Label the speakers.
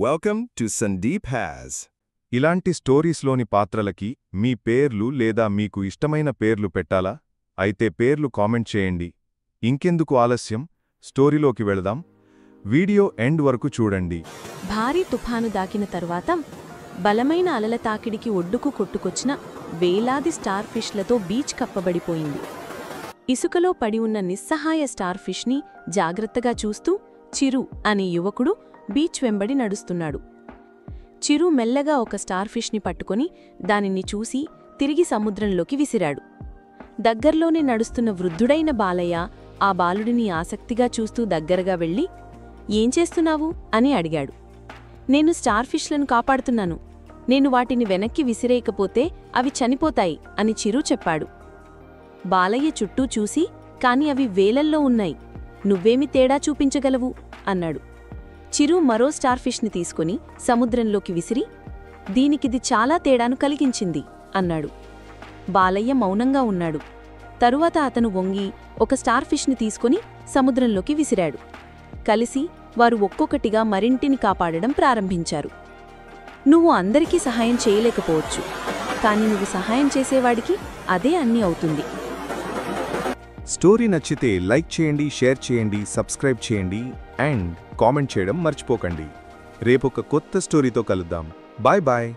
Speaker 1: Welcome to Sandeep Has.
Speaker 2: ఇలాంటి స్టోరీస్లోని పాత్రలకి మీ పేర్లు లేదా మీకు ఇష్టమైన పేర్లు పెట్టాలా? అయితే పేర్లు కామెంట్ చేయండి. ఇంకెందుకు ఆలస్యం, స్టోరీలోకి వెళదాం. వీడియో ఎండ్ వరకు చూడండి.
Speaker 3: భారీ తుఫాను దాకిన తరువాత బలమైన అలల తాకిడికి ఒడ్డుకు కొట్టుకొచ్చిన వేలాది స్టార్ ఫిష్లతో బీచ్ కప్పబడిపోయింది. ఇసుకలో పడి ఉన్న నిస్సహాయ స్టార్ ఫిష్ని జాగ్రత్తగా చూస్తూ చిరు అనే యువకుడు బీచ్ వెంబడి నడుస్తున్నాడు. చిరు మెల్లగా ఒక స్టార్ ఫిష్ని పట్టుకొని దానిని చూసి తిరిగి సముద్రంలోకి విసిరాడు. దగ్గర్లోనే నడుస్తున్న వృద్ధుడైన బాలయ్య ఆ బాలుడిని ఆసక్తిగా చూస్తూ దగ్గరగా వెళ్ళి, "ఏం చేస్తున్నావు?" అని అడిగాడు. "నేను స్టార్ ఫిష్లను కాపాడుతున్నాను. నేను వాటిని వెనక్కి విసిరేయకపోతే అవి చనిపోతాయి" అని చిరు చెప్పాడు. బాలయ్య చుట్టూ చూసి, "కాని అవి వేలల్లో ఉన్నాయి. నువ్వేమి తేడా చూపించగలవు?" అన్నాడు. చిరు మరో స్టార్ ఫిష్ని తీసుకుని సముద్రంలోకి విసిరి, "దీనికిది చాలా తేడాను కలిగించింది" అన్నాడు. బాలయ్య మౌనంగా ఉన్నాడు. తరువాత అతను వంగి ఒక స్టార్ ఫిష్ని తీసుకుని సముద్రంలోకి విసిరాడు. కలిసి వారు ఒక్కొక్కటిగా మరింటిని కాపాడడం ప్రారంభించారు. "నువ్వు అందరికీ సహాయం చేయలేకపోవచ్చు, కాని నువ్వు సహాయం చేసేవాడికి అదే అన్నీ అవుతుంది."
Speaker 2: స్టోరీ నచ్చితే లైక్ చేయండి, షేర్ చేయండి, సబ్స్క్రైబ్ చేయండి అండ్ కామెంట్ చేయడం మర్చిపోకండి. రేపొక కొత్త స్టోరీతో కలుద్దాం. Bye bye.